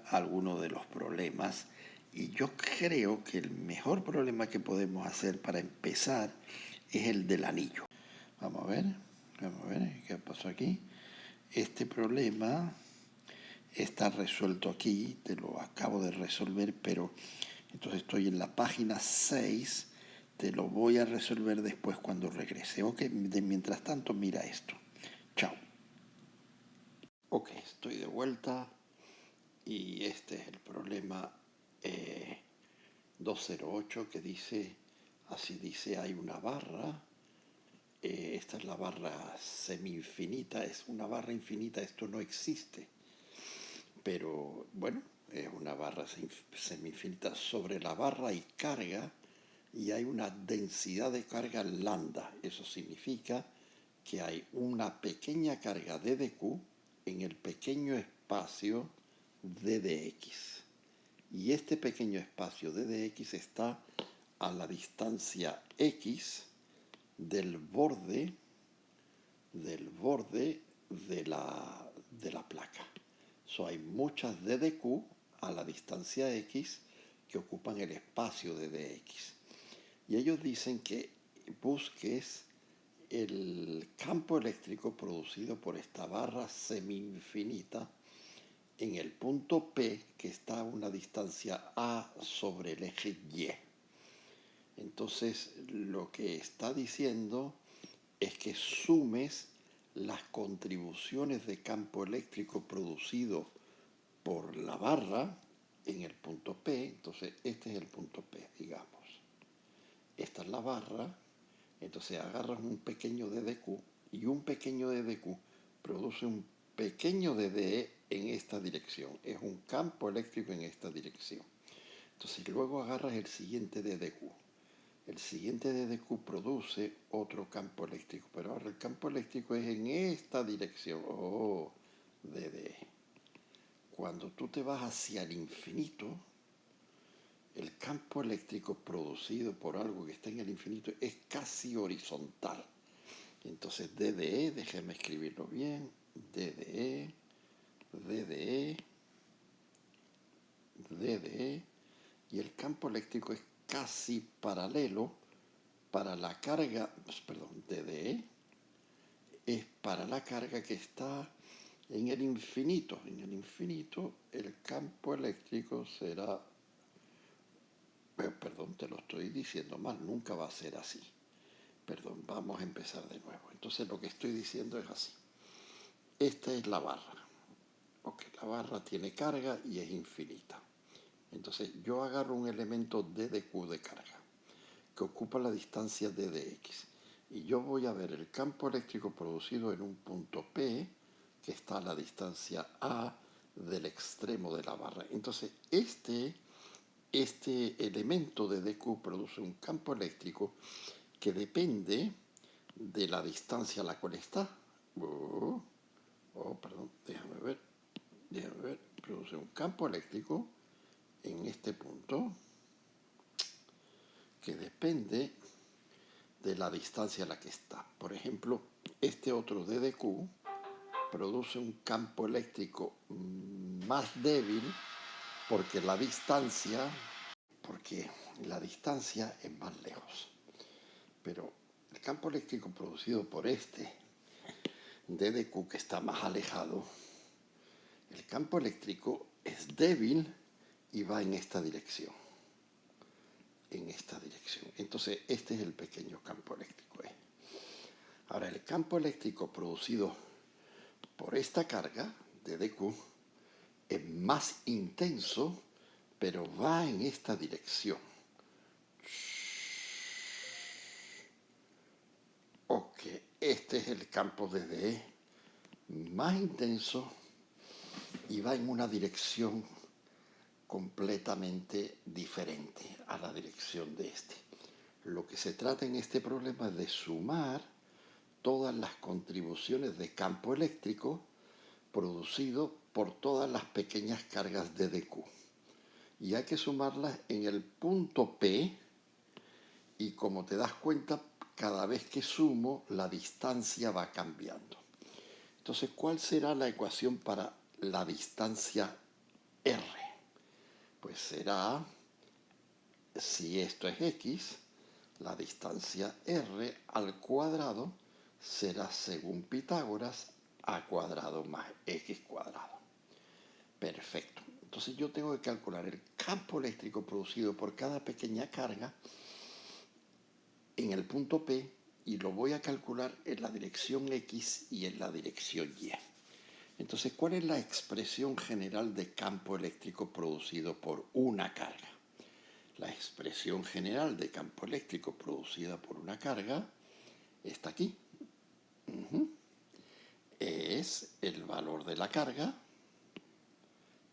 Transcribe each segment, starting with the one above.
algunos de los problemas y yo creo que el mejor problema que podemos hacer para empezar es el del anillo. Vamos a ver qué pasó aquí. Este problema está resuelto aquí, te lo acabo de resolver, pero entonces estoy en la página 6, te lo voy a resolver después cuando regrese. Ok, mientras tanto mira esto. Chao. Ok, estoy de vuelta y este es el problema 208 que dice, así dice, hay una barra. Esta es la barra semi-infinita, es una barra infinita, esto no existe. Pero bueno, es una barra semi-infinita. Sobre la barra hay carga y hay una densidad de carga lambda. Eso significa que hay una pequeña carga ddq en el pequeño espacio ddx. Y este pequeño espacio ddx está a la distancia x del borde de la placa. Hay muchas ddq a la distancia x que ocupan el espacio de dx. Y ellos dicen que busques el campo eléctrico producido por esta barra semi-infinita en el punto P, que está a una distancia a sobre el eje Y. Entonces, lo que está diciendo es que sumes las contribuciones de campo eléctrico producido por la barra en el punto P. Entonces, este es el punto P, digamos. Esta es la barra. Entonces, agarras un pequeño ddq y un pequeño ddq produce un pequeño dd en esta dirección. Es un campo eléctrico en esta dirección. Entonces, luego agarras el siguiente ddq. El siguiente ddq produce otro campo eléctrico, pero ahora el campo eléctrico es en esta dirección. Oh, dd. Cuando tú te vas hacia el infinito, el campo eléctrico producido por algo que está en el infinito es casi horizontal. Entonces DDE, déjeme escribirlo bien, DDE, DDE, DDE, y el campo eléctrico es casi paralelo para la carga, perdón, DDE es para la carga que está en el infinito. En el infinito el campo eléctrico será, perdón, te lo estoy diciendo mal, nunca va a ser así. Perdón, vamos a empezar de nuevo. Entonces lo que estoy diciendo es así. Esta es la barra. Ok, la barra tiene carga y es infinita. Entonces yo agarro un elemento ddq de carga que ocupa la distancia ddx y yo voy a ver el campo eléctrico producido en un punto P que está a la distancia A del extremo de la barra. Entonces este elemento ddq produce un campo eléctrico que depende de la distancia a la cual está. Perdón, déjame ver, produce un campo eléctrico en este punto que depende de la distancia a la que está. Por ejemplo, este otro ddq produce un campo eléctrico más débil porque la distancia es más lejos. Pero el campo eléctrico producido por este ddq que está más alejado, el campo eléctrico es débil y va en esta dirección. Entonces, este es el pequeño campo eléctrico. Ahora, el campo eléctrico producido por esta carga, ddq, es más intenso, pero va en esta dirección. Ok, este es el campo DDE, más intenso y va en una dirección completamente diferente a la dirección de este. Lo que se trata en este problema es de sumar todas las contribuciones de campo eléctrico producido por todas las pequeñas cargas de ddq. Y hay que sumarlas en el punto P y como te das cuenta, cada vez que sumo, la distancia va cambiando. Entonces, ¿cuál será la ecuación para la distancia R? Pues será, si esto es x, la distancia r al cuadrado será, según Pitágoras, a cuadrado más x cuadrado. Perfecto. Entonces yo tengo que calcular el campo eléctrico producido por cada pequeña carga en el punto P y lo voy a calcular en la dirección X y en la dirección Y. Entonces, ¿cuál es la expresión general de campo eléctrico producido por una carga? La expresión general de campo eléctrico producida por una carga está aquí. Es el valor de la carga,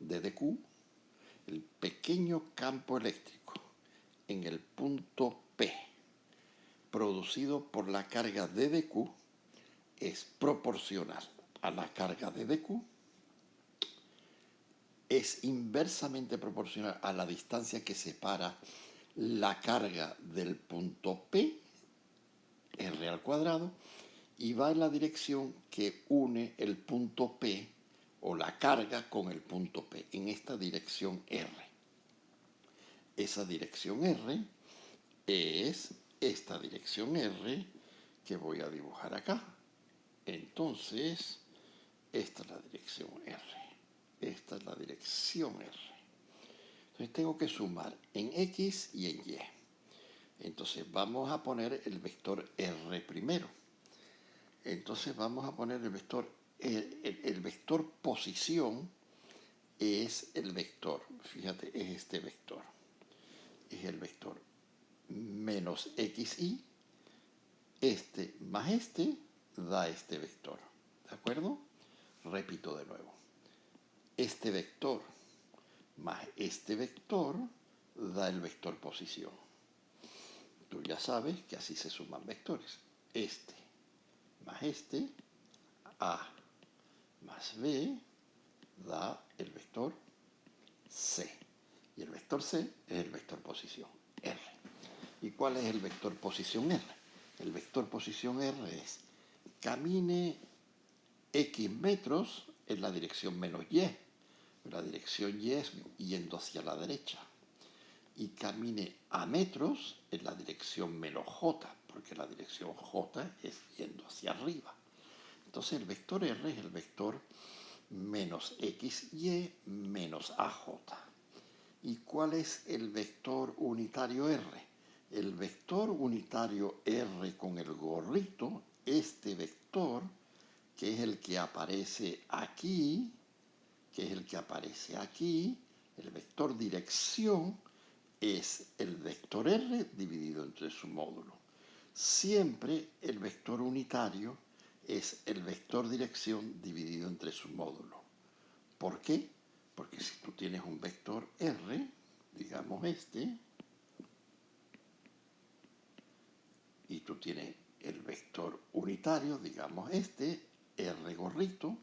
d de Q, el pequeño campo eléctrico en el punto P producido por la carga d de Q es proporcional a la carga d de Q, es inversamente proporcional a la distancia que separa la carga del punto P, r al cuadrado, y va en la dirección que une el punto P o la carga con el punto P, en esta dirección R. Esa dirección R es esta dirección R que voy a dibujar acá. Entonces, esta es la dirección R. Esta es la dirección R. Entonces tengo que sumar en X y en Y. Entonces vamos a poner el vector R primero. Entonces vamos a poner el vector posición es el vector, fíjate, es este vector. Es el vector menos xy, este más este da este vector. ¿De acuerdo? Repito de nuevo. Este vector más este vector da el vector posición. Tú ya sabes que así se suman vectores. Este más este, A más B, da el vector C. Y el vector C es el vector posición, R. ¿Y cuál es el vector posición R? El vector posición R es camine X metros en la dirección menos Y. La dirección Y es yendo hacia la derecha. Y camine a metros en la dirección menos J, porque la dirección J es yendo hacia arriba. Entonces el vector R es el vector menos XY menos AJ. ¿Y cuál es el vector unitario R? El vector unitario R con el gorrito, este vector, que es el que aparece aquí, el vector dirección, es el vector R dividido entre su módulo. Siempre el vector unitario es el vector dirección dividido entre su módulo. ¿Por qué? Porque si tú tienes un vector R, digamos este, y tú tienes el vector unitario, digamos este, R gorrito,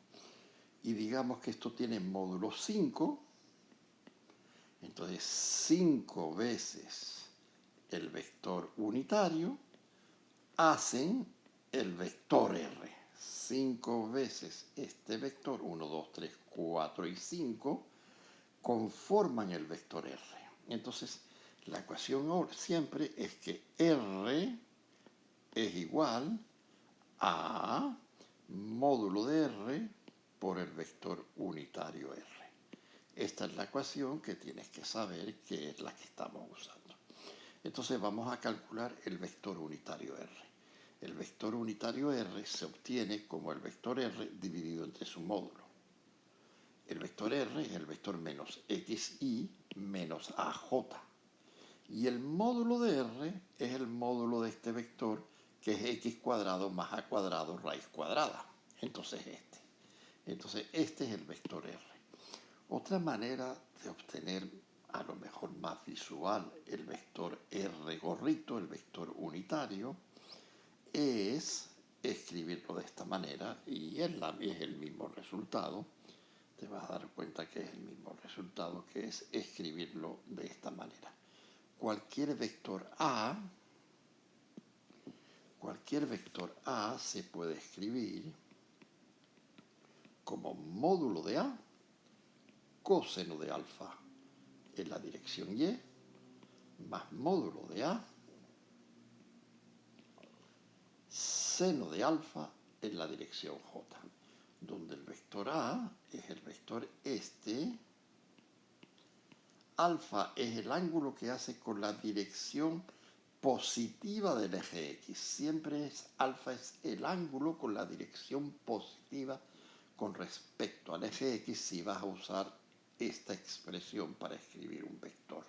y digamos que esto tiene módulo 5, entonces 5 veces el vector unitario hacen el vector R. 5 veces este vector, 1, 2, 3, 4 y 5, conforman el vector R. Entonces, la ecuación siempre es que R es igual a módulo de R por el vector unitario R. Esta es la ecuación que tienes que saber que es la que estamos usando. Entonces vamos a calcular el vector unitario R. El vector unitario R se obtiene como el vector R dividido entre su módulo. El vector R es el vector menos xy menos aj. Y el módulo de R es el módulo de este vector, que es x cuadrado más a cuadrado raíz cuadrada. Entonces este es el vector R. Otra manera de obtener, a lo mejor más visual, el vector R gorrito, el vector unitario, es escribirlo de esta manera y es el mismo resultado. Te vas a dar cuenta que es el mismo resultado, que es escribirlo de esta manera. Cualquier vector A se puede escribir como módulo de A coseno de alfa en la dirección Y más módulo de A seno de alfa en la dirección J, donde el vector A es el vector este, alfa es el ángulo que hace con la dirección positiva del eje X. Siempre alfa es el ángulo con la dirección positiva con respecto al eje X si vas a usar esta expresión para escribir un vector.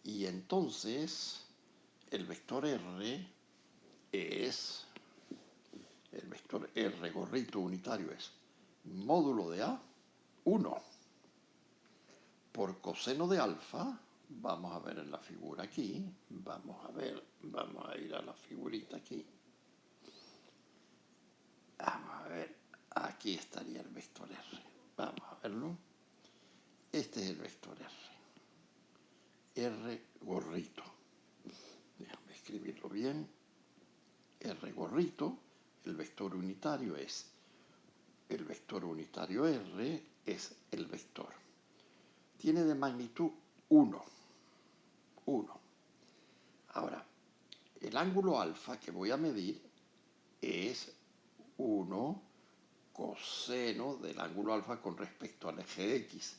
Y entonces el vector R es, el vector R gorrito unitario es módulo de A 1 por coseno de alfa. Vamos a ver en la figura aquí, vamos a ir a la figurita aquí. Vamos a ver, aquí estaría el vector R. Vamos a verlo. Este es el vector R. R gorrito. Déjame escribirlo bien. R gorrito, el vector unitario es, el vector unitario R es el vector. Tiene de magnitud 1. Ahora, el ángulo alfa que voy a medir es 1 coseno del ángulo alfa con respecto al eje X.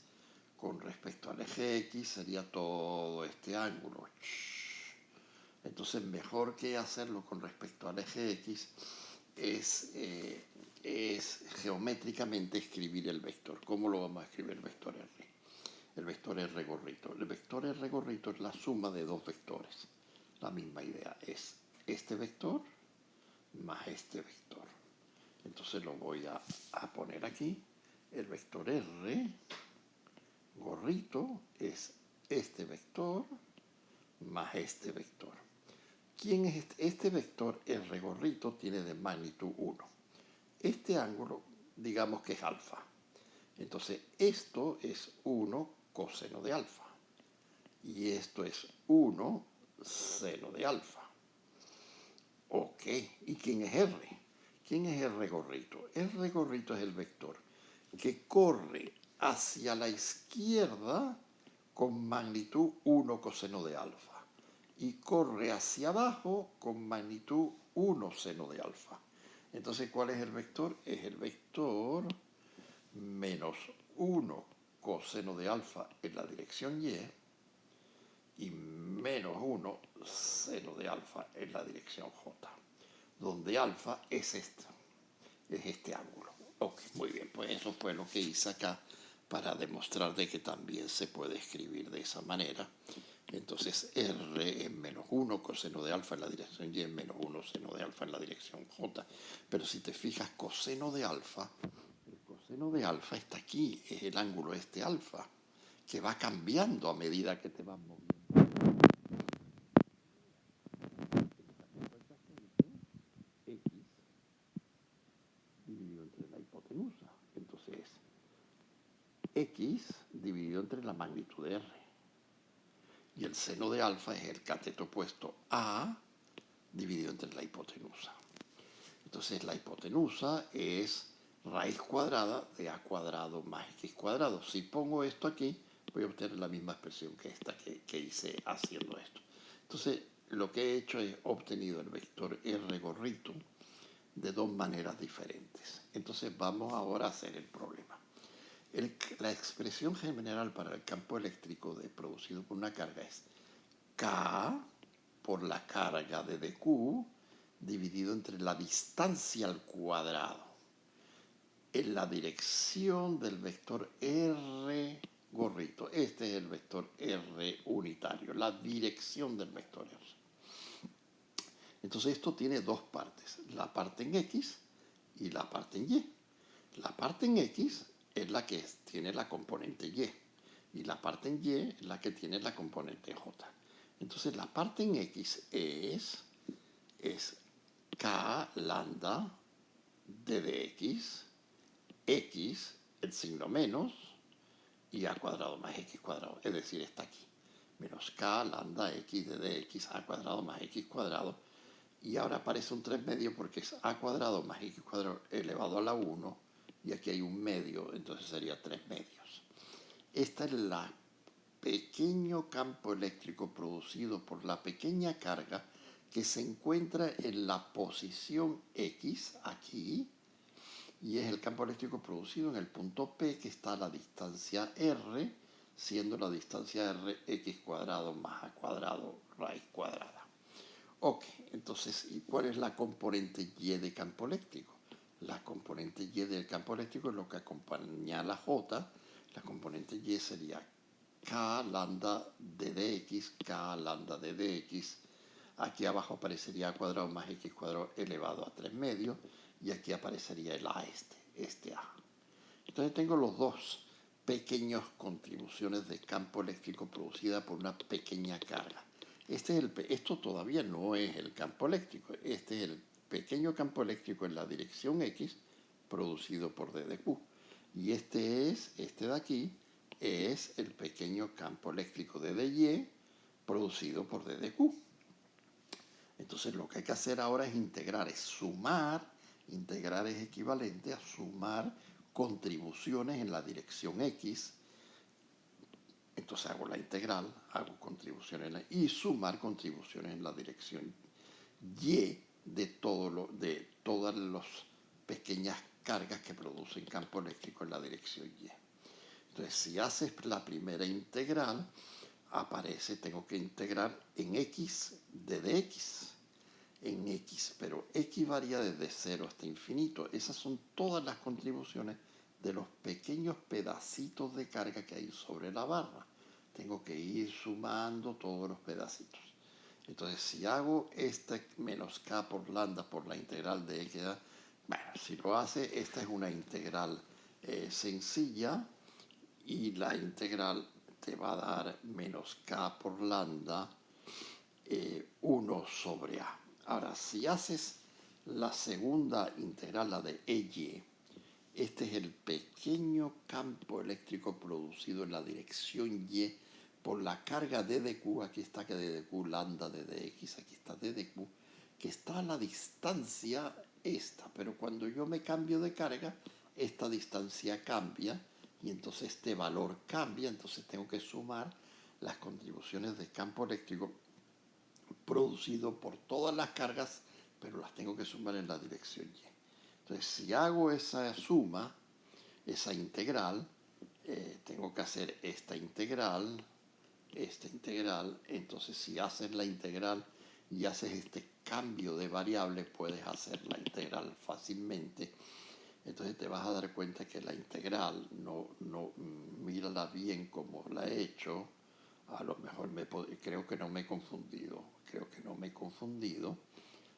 Con respecto al eje X sería todo este ángulo. Entonces, mejor que hacerlo con respecto al eje X es geométricamente escribir el vector. ¿Cómo lo vamos a escribir el vector R? El vector R gorrito. El vector R gorrito es la suma de dos vectores. La misma idea es este vector más este vector. Entonces lo voy a poner aquí. El vector R gorrito es este vector más este vector. ¿Quién es este? Este vector R gorrito tiene de magnitud 1. Este ángulo, digamos que es alfa. Entonces, esto es 1 coseno de alfa. Y esto es 1 seno de alfa. Ok, ¿y quién es R? ¿Quién es R gorrito? R gorrito es el vector que corre hacia la izquierda con magnitud 1 coseno de alfa y corre hacia abajo con magnitud 1 seno de alfa. Entonces, ¿cuál es el vector? Es el vector menos 1 coseno de alfa en la dirección y menos 1 seno de alfa en la dirección J, donde alfa es este ángulo. Ok, muy bien, pues eso fue lo que hice acá para demostrar de que también se puede escribir de esa manera. Entonces R es menos 1 coseno de alfa en la dirección Y es menos 1 seno de alfa en la dirección J. Pero si te fijas, coseno de alfa, el coseno de alfa está aquí, es el ángulo este alfa, que va cambiando a medida que te vas moviendo. X dividido entre la hipotenusa. Entonces, X dividido entre la magnitud de R. Y el seno de alfa es el cateto opuesto A dividido entre la hipotenusa. Entonces, la hipotenusa es raíz cuadrada de A cuadrado más X cuadrado. Si pongo esto aquí, voy a obtener la misma expresión que esta que hice haciendo esto. Entonces, lo que he hecho es obtenido el vector R gorrito de dos maneras diferentes. Entonces, vamos ahora a hacer el problema. La expresión general para el campo eléctrico producido por una carga es K por la carga de dq dividido entre la distancia al cuadrado en la dirección del vector R gorrito. Este es el vector R unitario, la dirección del vector R. Entonces esto tiene dos partes, la parte en X y la parte en Y. La parte en X es la que tiene la componente Y la parte en Y es la que tiene la componente J. Entonces la parte en X es K lambda d de X, el signo menos, y A cuadrado más X cuadrado, es decir, está aquí. Menos K lambda X de X, A cuadrado más X cuadrado, y ahora aparece un 3 medio porque es A cuadrado más X cuadrado elevado a la 1, y aquí hay un medio, entonces sería 3 medios. Esta es la pequeño campo eléctrico producido por la pequeña carga que se encuentra en la posición X, aquí, y es el campo eléctrico producido en el punto P, que está a la distancia R, siendo la distancia R x cuadrado más a cuadrado raíz cuadrada. Ok, entonces, ¿y cuál es la componente Y de campo eléctrico? La componente Y del campo eléctrico es lo que acompaña a la J. La componente Y sería K lambda de dx, K lambda de dx. Aquí abajo aparecería a cuadrado más x cuadrado elevado a 3 medios. Y aquí aparecería el A este A. Entonces tengo los dos pequeñas contribuciones de campo eléctrico producida por una pequeña carga. Esto todavía no es el campo eléctrico. Este es el pequeño campo eléctrico en la dirección X producido por D de Q. Y este de aquí, es el pequeño campo eléctrico de dy producido por D de Q. Entonces lo que hay que hacer ahora es integrar, es sumar. Integrar es equivalente a sumar contribuciones en la dirección X. Entonces hago la integral, hago contribuciones y sumar contribuciones en la dirección Y de todas las pequeñas cargas que producen campo eléctrico en la dirección Y. Entonces, si haces la primera integral, tengo que integrar en X de dx, en X, pero X varía desde 0 hasta infinito. Esas son todas las contribuciones de los pequeños pedacitos de carga que hay sobre la barra. Tengo que ir sumando todos los pedacitos. Entonces, si hago este menos k por lambda por la integral de x, bueno, si lo hace, esta es una integral sencilla, y la integral te va a dar menos k por lambda 1 sobre a. Ahora, si haces la segunda integral, la de EY, este es el pequeño campo eléctrico producido en la dirección Y por la carga D de Q. Aquí está que D de Q, lambda de dx, aquí está D de Q, que está a la distancia esta, pero cuando yo me cambio de carga, esta distancia cambia y entonces este valor cambia. Entonces tengo que sumar las contribuciones de campo eléctrico producido por todas las cargas, pero las tengo que sumar en la dirección Y. Entonces, si hago esa suma, esa integral, tengo que hacer esta integral. Entonces, si haces la integral y haces este cambio de variable, puedes hacer la integral fácilmente. Entonces te vas a dar cuenta que la integral, mírala bien como la he hecho. A lo mejor creo que no me he confundido.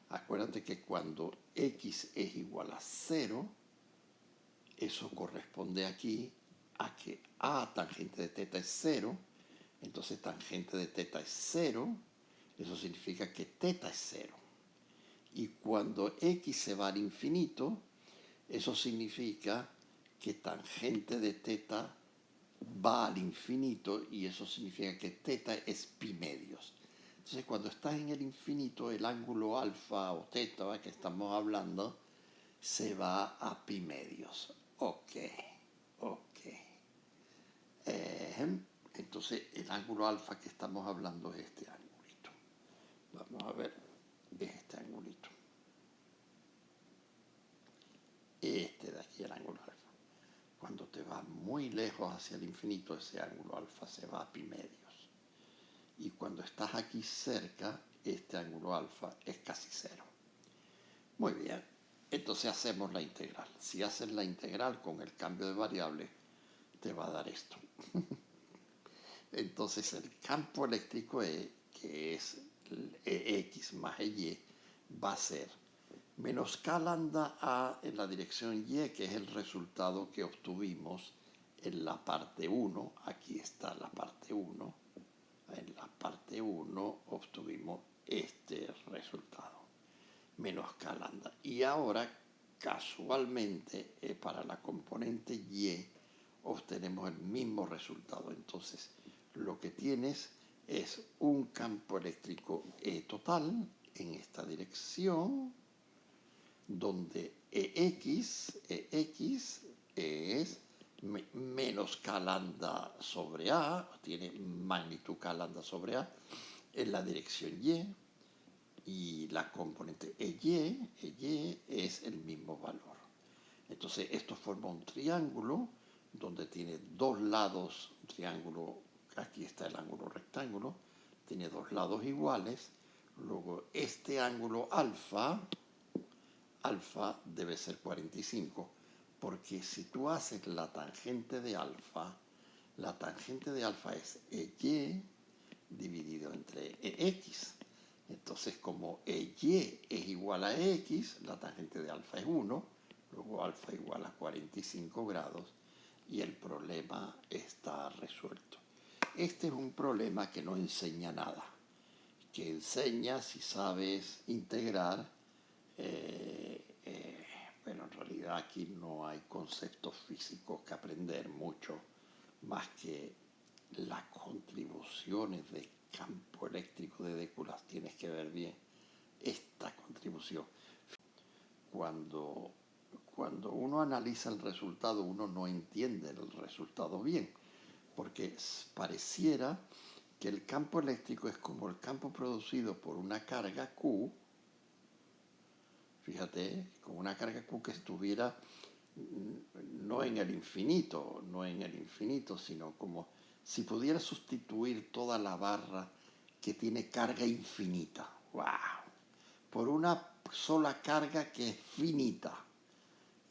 Acuérdate que cuando x es igual a 0, eso corresponde aquí a que a tangente de teta es 0. Entonces tangente de teta es 0. Eso significa que teta es 0. Y cuando x se va al infinito, eso significa que tangente de teta va al infinito, y eso significa que teta es pi medios. Entonces, cuando estás en el infinito, el ángulo alfa o teta que estamos hablando se va a pi medios. Ok. Entonces, el ángulo alfa que estamos hablando es este angulito. Vamos a ver, este angulito. Este de aquí, el ángulo alfa. Cuando te vas muy lejos hacia el infinito, ese ángulo alfa se va a pi medios. Y cuando estás aquí cerca, este ángulo alfa es casi 0. Muy bien, entonces hacemos la integral. Si haces la integral con el cambio de variable, te va a dar esto. Entonces el campo eléctrico E, que es X más EY, va a ser menos K lambda A en la dirección Y, que es el resultado que obtuvimos en la parte 1. Aquí está la parte 1. En la parte 1 obtuvimos este resultado, menos K lambda. Y ahora, casualmente, para la componente Y, obtenemos el mismo resultado. Entonces, lo que tienes es un campo eléctrico E total en esta dirección, donde EX es menos k lambda sobre A, tiene magnitud k lambda sobre A en la dirección y la componente EY es el mismo valor. Entonces esto forma un triángulo donde tiene dos lados, un triángulo, aquí está el ángulo rectángulo, tiene dos lados iguales, luego este ángulo alfa debe ser 45, porque si tú haces la tangente de alfa es EY dividido entre EX. Entonces, como EY es igual a EX, la tangente de alfa es 1, luego alfa igual a 45 grados y el problema está resuelto. Este es un problema que no enseña nada, que enseña si sabes integrar. Pero en realidad aquí no hay conceptos físicos que aprender mucho, más que las contribuciones de campo eléctrico de DQ las tienes que ver bien. Esta contribución, cuando uno analiza el resultado, uno no entiende el resultado bien, porque pareciera que el campo eléctrico es como el campo producido por una carga Q, fíjate, con una carga Q que estuviera no en el infinito, sino como si pudiera sustituir toda la barra que tiene carga infinita, ¡wow!, por una sola carga que es finita.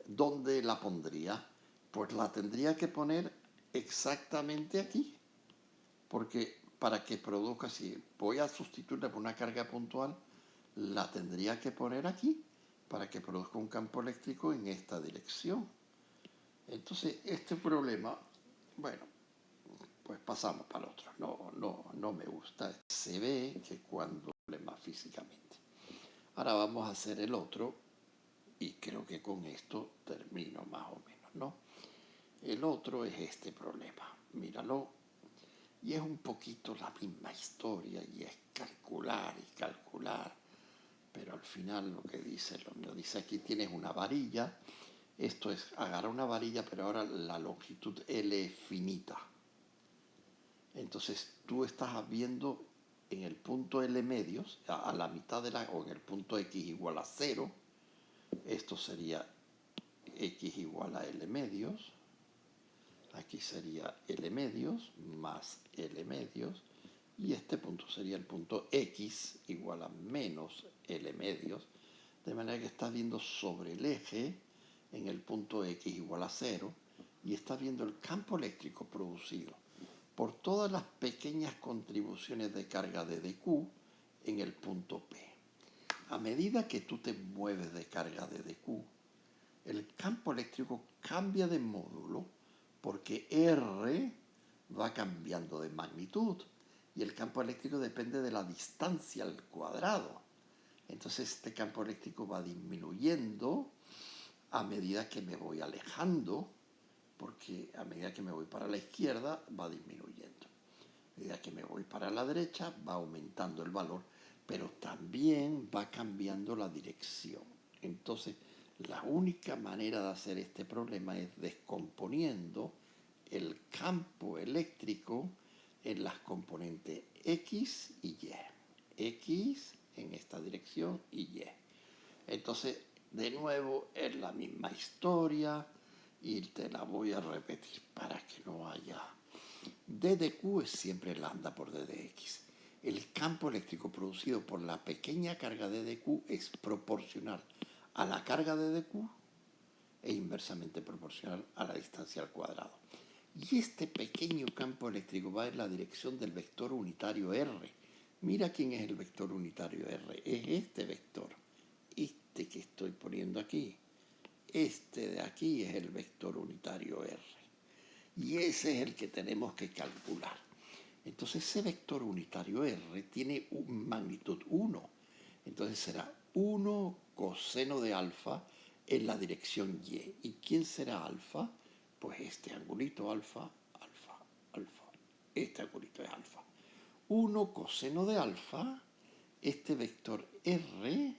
¿Dónde la pondría? Pues la tendría que poner exactamente aquí, porque para que produzca, si voy a sustituirla por una carga puntual, la tendría que poner aquí para que produzca un campo eléctrico en esta dirección. Entonces, este problema, bueno, pues pasamos para el otro. No me gusta. Se ve que cuando problema físicamente. Ahora vamos a hacer el otro y creo que con esto termino más o menos, ¿no? El otro es este problema. Míralo. Y es un poquito la misma historia y es calcular y calcular. Pero al final lo que dice aquí tienes una varilla. Esto es agarrar una varilla, pero ahora la longitud L es finita. Entonces tú estás viendo en el punto L medios, a la mitad o en el punto X igual a 0. Esto sería X igual a L medios. Aquí sería L medios más L medios. Y este punto sería el punto X igual a menos L medios. De manera que estás viendo sobre el eje en el punto X igual a 0 y estás viendo el campo eléctrico producido por todas las pequeñas contribuciones de carga de DQ en el punto P. A medida que tú te mueves de carga de DQ, el campo eléctrico cambia de módulo porque R va cambiando de magnitud y el campo eléctrico depende de la distancia al cuadrado. Entonces este campo eléctrico va disminuyendo a medida que me voy alejando, porque a medida que me voy para la izquierda va disminuyendo. A medida que me voy para la derecha va aumentando el valor, pero también va cambiando la dirección. Entonces, la única manera de hacer este problema es descomponiendo el campo eléctrico en las componentes X y Y. X en esta dirección y Y. Entonces, de nuevo, es la misma historia y te la voy a repetir para que no haya. D de Q es siempre lambda por D de X. El campo eléctrico producido por la pequeña carga D de Q es proporcional a la carga de Q e inversamente proporcional a la distancia al cuadrado. Y este pequeño campo eléctrico va en la dirección del vector unitario R. Mira quién es el vector unitario R. Es este vector. Este que estoy poniendo aquí. Este de aquí es el vector unitario R. Y ese es el que tenemos que calcular. Entonces ese vector unitario R tiene magnitud 1. Entonces será 1 coseno de alfa en la dirección Y. ¿Y quién será alfa? Pues este angulito alfa, alfa, alfa. Este angulito es alfa. 1 coseno de alfa, este vector R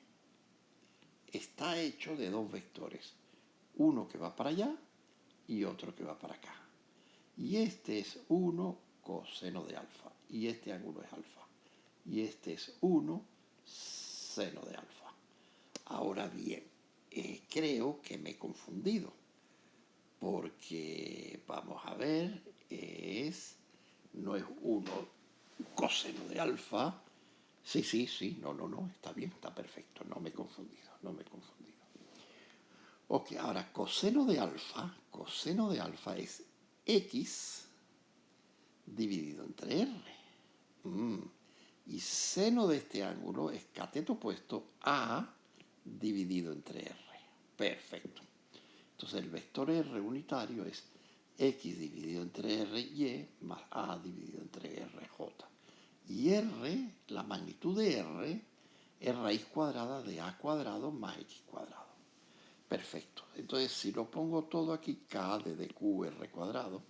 está hecho de dos vectores. Uno que va para allá y otro que va para acá. Y este es 1 coseno de alfa. Y este ángulo es alfa. Y este es 1 seno de alfa. Ahora bien, creo que me he confundido. Porque, vamos a ver, no es 1 coseno de alfa. Sí, no, está bien, está perfecto, no me he confundido. Ok, ahora coseno de alfa es x dividido entre r. Y seno de este ángulo es cateto opuesto a dividido entre r. Perfecto. Entonces el vector r unitario es x dividido entre ry más a dividido entre rj. Y r, la magnitud de r, es raíz cuadrada de a cuadrado más x cuadrado. Perfecto. Entonces, si lo pongo todo aquí, k de dq r cuadrado,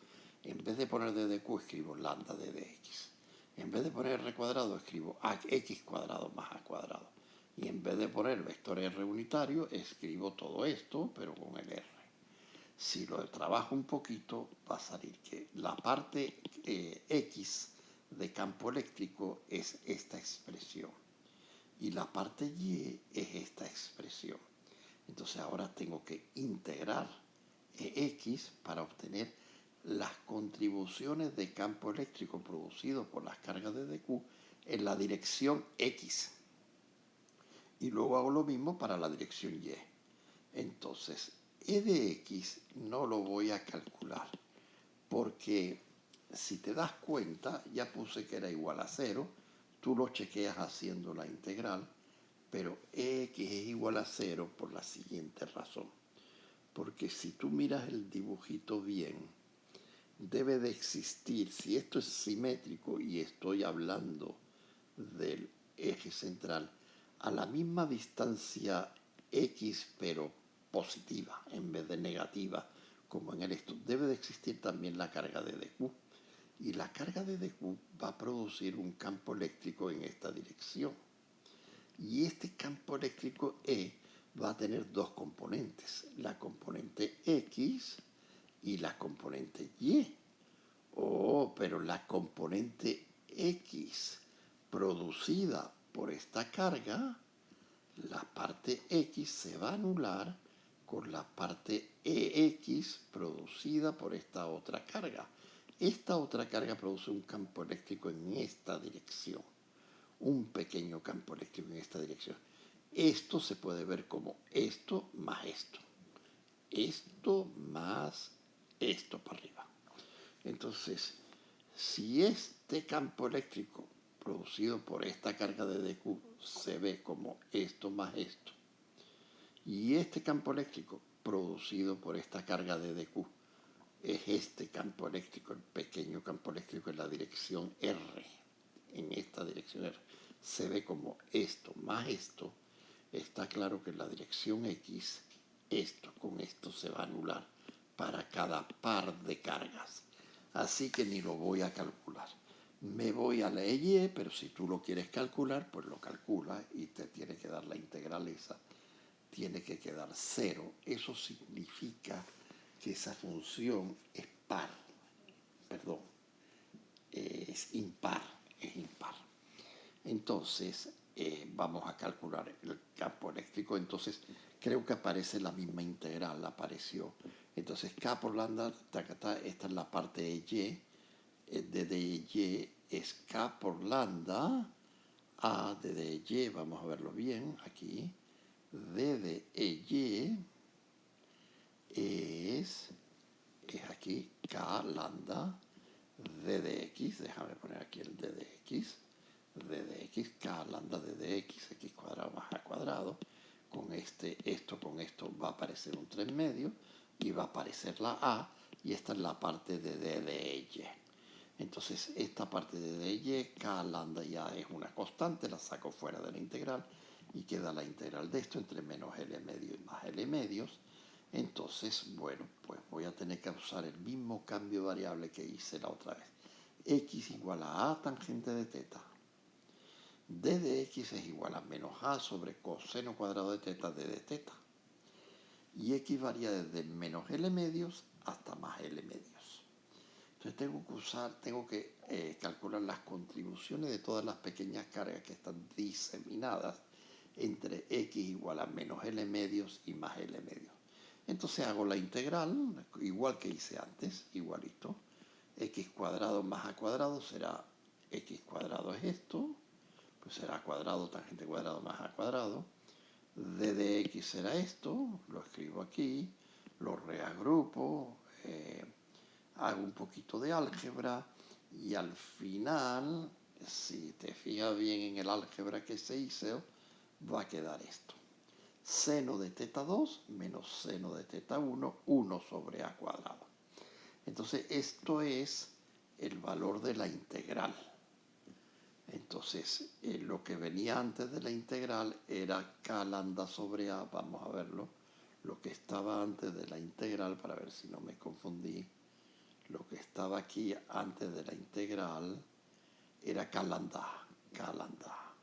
en vez de poner d de q, escribo lambda de dx. En vez de poner r cuadrado, escribo x cuadrado más a cuadrado. Y en vez de poner vector r unitario, escribo todo esto, pero con el r. Si lo trabajo un poquito, va a salir que la parte x de campo eléctrico es esta expresión. Y la parte y es esta expresión. Entonces ahora tengo que integrar x para obtener las contribuciones de campo eléctrico producido por las cargas de dq en la dirección x. Y luego hago lo mismo para la dirección y. Entonces, e de x no lo voy a calcular porque si te das cuenta, ya puse que era igual a 0, tú lo chequeas haciendo la integral, pero x es igual a 0 por la siguiente razón. Porque si tú miras el dibujito bien, debe de existir, si esto es simétrico y estoy hablando del eje central, a la misma distancia x, pero positiva en vez de negativa, como en el esto, debe de existir también la carga de dq. Y la carga de dq va a producir un campo eléctrico en esta dirección. Y este campo eléctrico E va a tener dos componentes, la componente X y la componente Y. Oh, pero la componente X producida por esta carga, la parte X se va a anular con la parte EX producida por esta otra carga. Esta otra carga produce un campo eléctrico en esta dirección, un pequeño campo eléctrico en esta dirección. Esto se puede ver como esto más esto más esto para arriba. Entonces, si este campo eléctrico producido por esta carga de dq se ve como esto más esto, y este campo eléctrico producido por esta carga de dq es este campo eléctrico, el pequeño campo eléctrico en la dirección R, en esta dirección R, se ve como esto más esto, está claro que en la dirección X, esto con esto se va a anular para cada par de cargas. Así que ni lo voy a calcular. Me voy a la Y, pero si tú lo quieres calcular, pues lo calculas y te tiene que dar la integral esa. Tiene que quedar 0. Eso significa que esa función es par. Perdón, es impar. Entonces, vamos a calcular el campo eléctrico. Entonces, creo que aparece la misma integral, apareció. Entonces, K por lambda, esta es la parte de Y. De Y es K por lambda. A de Y, vamos a verlo bien aquí. D de Y es aquí K lambda D de X, déjame poner aquí el D de X, D de X, K lambda D de X, X cuadrado más A cuadrado, con esto con esto va a aparecer un 3 medio y va a aparecer la A y esta es la parte de D de Y. Entonces esta parte de D de Y, K lambda ya es una constante, la saco fuera de la integral y queda la integral de esto entre menos L medio y más L medios. Entonces, bueno, pues voy a tener que usar el mismo cambio variable que hice la otra vez. X igual a A tangente de teta. D de X es igual a menos A sobre coseno cuadrado de teta D de teta. y X varía desde menos L medios hasta más L medios. Entonces tengo que calcular las contribuciones de todas las pequeñas cargas que están diseminadas entre X igual a menos L medios y más L medios. Entonces hago la integral, igual que hice antes, igualito. X cuadrado más A cuadrado será X cuadrado es esto, pues será A cuadrado tangente cuadrado más A cuadrado. D de X será esto, lo escribo aquí, lo reagrupo, hago un poquito de álgebra y al final, si te fijas bien en el álgebra que se hizo, va a quedar esto. Seno de teta 2 menos seno de teta 1, 1 sobre A cuadrado. Entonces esto es el valor de la integral. Entonces lo que venía antes de la integral era K lambda sobre A, vamos a verlo. Lo que estaba antes de la integral, para ver si no me confundí, lo que estaba aquí antes de la integral era K lambda A, K lambda A.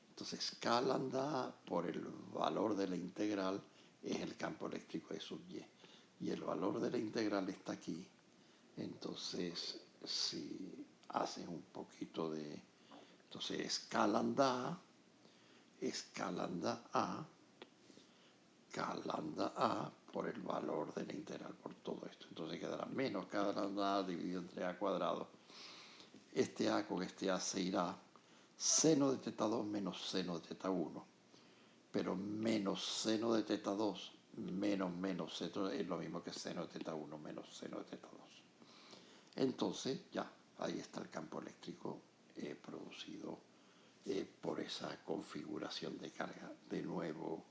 Entonces K lambda A por el valor de la integral es el campo eléctrico de sub Y. Y el valor de la integral está aquí. Entonces, si haces un poquito de... Entonces es K lambda A por el valor de la integral por todo esto. Entonces quedará menos K lambda A dividido entre A cuadrado. Este A con este A se irá. Seno de teta 2 menos seno de teta 1. Pero menos seno de teta 2 menos seno es lo mismo que seno de teta 1 menos seno de teta 2. Entonces ya, ahí está el campo eléctrico producido por esa configuración de carga. De nuevo,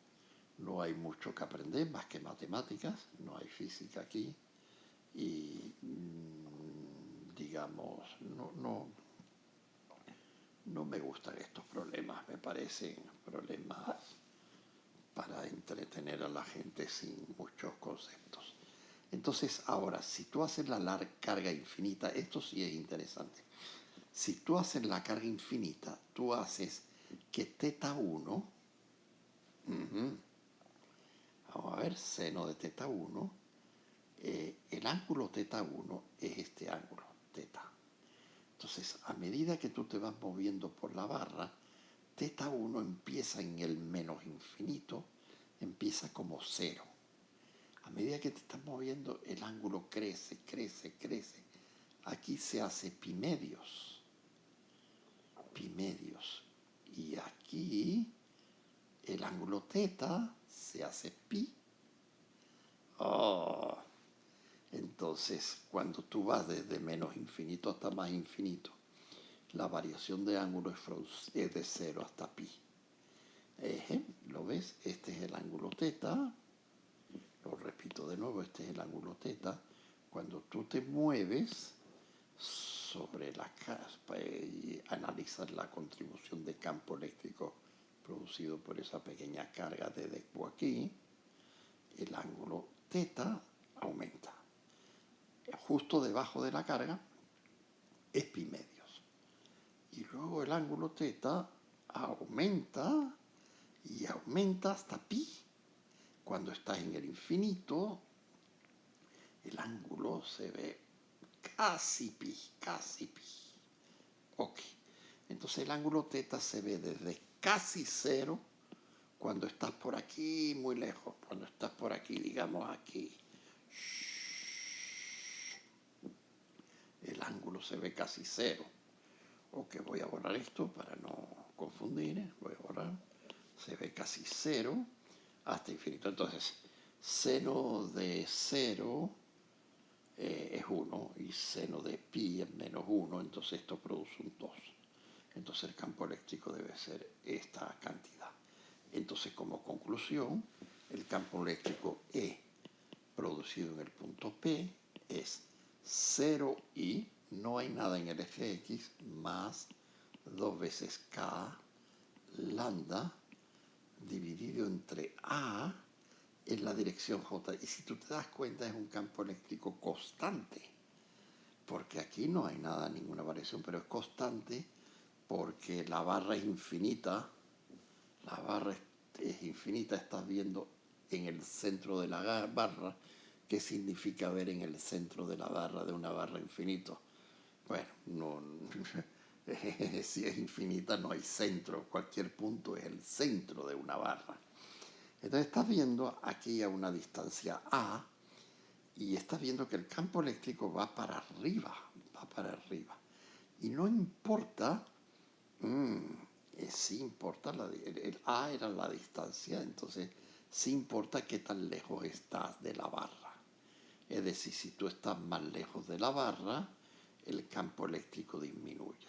no hay mucho que aprender más que matemáticas, no hay física aquí y digamos, no me gustan estos problemas, me parecen problemas para entretener a la gente sin muchos conceptos. Entonces, ahora, si tú haces la carga infinita, esto sí es interesante. Si tú haces la carga infinita, tú haces que teta 1, vamos a ver, seno de teta 1, el ángulo teta 1 es este ángulo, teta. Entonces, a medida que tú te vas moviendo por la barra, teta 1 empieza en el menos infinito, empieza como 0. A medida que te estás moviendo, el ángulo crece, crece, crece. Aquí se hace pi medios. Y aquí el ángulo teta se hace pi. Oh. Entonces, cuando tú vas desde menos infinito hasta más infinito, la variación de ángulo es de 0 hasta pi. ¿Lo ves? Este es el ángulo teta. Lo repito de nuevo, este es el ángulo teta. Cuando tú te mueves sobre la caspa y analizas la contribución de campo eléctrico producido por esa pequeña carga de dq aquí, el ángulo teta aumenta. Justo debajo de la carga es pi medios. Y luego el ángulo teta aumenta y aumenta hasta pi. Cuando estás en el infinito, el ángulo se ve casi pi, casi pi. Ok. Entonces el ángulo teta se ve desde casi 0 cuando estás por aquí muy lejos. Cuando estás por aquí, digamos aquí. El ángulo se ve casi 0. Ok, voy a borrar esto para no confundir. Voy a borrar. Se ve casi 0 hasta infinito. Entonces, seno de 0 es 1 y seno de pi es menos 1, entonces esto produce un 2. Entonces el campo eléctrico debe ser esta cantidad. Entonces, como conclusión, el campo eléctrico E producido en el punto P es 0I, no hay nada en el eje X, más 2 veces K lambda dividido entre A en la dirección J. Y si tú te das cuenta, es un campo eléctrico constante, porque aquí no hay nada, ninguna variación, pero es constante porque la barra es infinita. La barra es infinita, estás viendo en el centro de la barra. ¿Qué significa ver en el centro de la barra, de una barra infinito? Bueno, no, si es infinita no hay centro, cualquier punto es el centro de una barra. Entonces estás viendo aquí a una distancia A y estás viendo que el campo eléctrico va para arriba. Y no importa, sí importa, el A era la distancia, entonces sí importa qué tan lejos estás de la barra. Es decir, si tú estás más lejos de la barra, el campo eléctrico disminuye.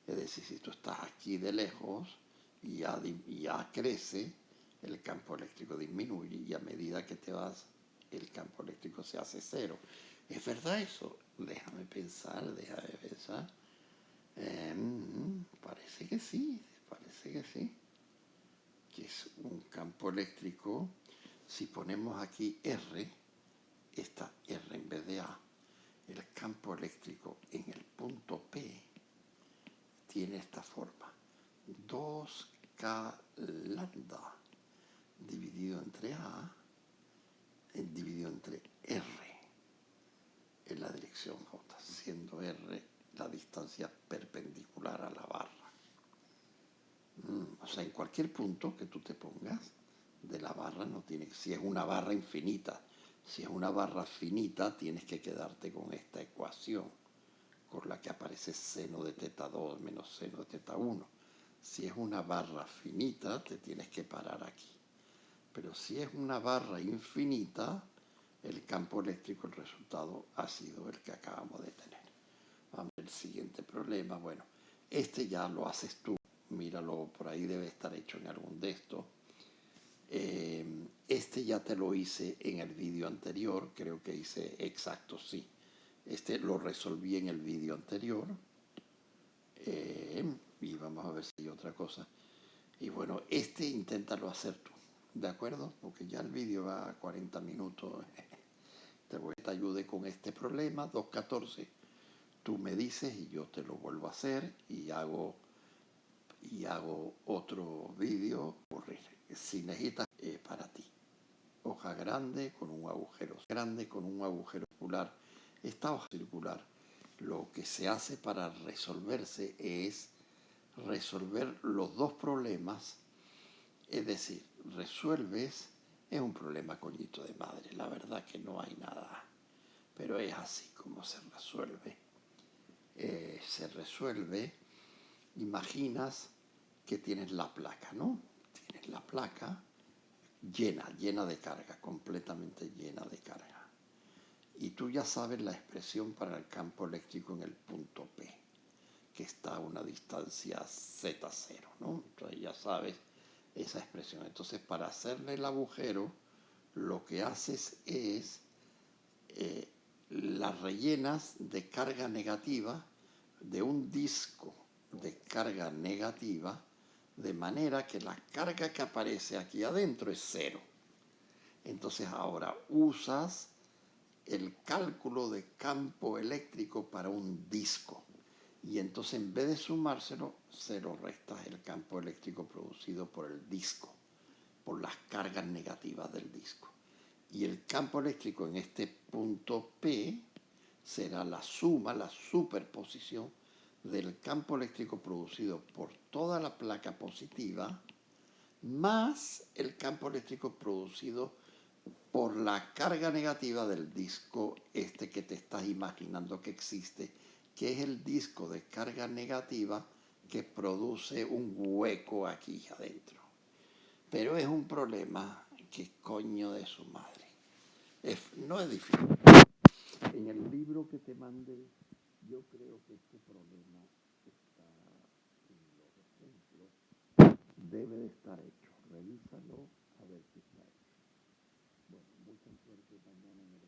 Es decir, si tú estás aquí de lejos y ya crece, el campo eléctrico disminuye y a medida que te vas, el campo eléctrico se hace cero. ¿Es verdad eso? Déjame pensar. Parece que sí, que es un campo eléctrico. Si ponemos aquí R, esta R en vez de A, el campo eléctrico en el punto P tiene esta forma: 2K lambda dividido entre A dividido entre R en la dirección J, siendo R la distancia perpendicular a la barra. O sea, en cualquier punto que tú te pongas de la barra, no tiene, si es una barra infinita, si es una barra finita, tienes que quedarte con esta ecuación, con la que aparece seno de teta 2 menos seno de teta 1. Si es una barra finita, te tienes que parar aquí. Pero si es una barra infinita, el campo eléctrico, el resultado ha sido el que acabamos de tener. Vamos al siguiente problema. Bueno, este ya lo haces tú. Míralo, por ahí debe estar hecho en algún de estos. Este ya te lo hice en el vídeo anterior, creo que hice exacto, sí. Este lo resolví en el vídeo anterior. Y vamos a ver si hay otra cosa. Y bueno, inténtalo hacer tú, ¿de acuerdo? Porque ya el vídeo va a 40 minutos. Te ayude con este problema, 2.14. Tú me dices y yo te lo vuelvo a hacer y hago otro vídeo. Si necesitas, para ti, hoja grande con un agujero circular. Esta hoja circular, lo que se hace para resolverse es resolver los dos problemas. Es decir, es un problema coñito de madre, la verdad que no hay nada, pero es así como se resuelve. Imaginas que tienes la placa, ¿no? Tienes la placa llena de carga, completamente llena de carga. Y tú ya sabes la expresión para el campo eléctrico en el punto P, que está a una distancia Z0, ¿no? Entonces ya sabes esa expresión. Entonces, para hacerle el agujero, lo que haces es las rellenas de carga negativa, de un disco de carga negativa, de manera que la carga que aparece aquí adentro es cero. Entonces ahora usas el cálculo de campo eléctrico para un disco. Y entonces en vez de sumárselo, se lo restas el campo eléctrico producido por el disco, por las cargas negativas del disco. Y el campo eléctrico en este punto P será la suma, la superposición del campo eléctrico producido por toda la placa positiva más el campo eléctrico producido por la carga negativa del disco que te estás imaginando que existe, que es el disco de carga negativa que produce un hueco aquí adentro. Pero es un problema que coño de su madre. No es difícil. En el libro que te mandé, yo creo que este problema está en los ejemplos. Debe de estar hecho. Revísalo a ver si está hecho. Bueno, mucha suerte mañana en el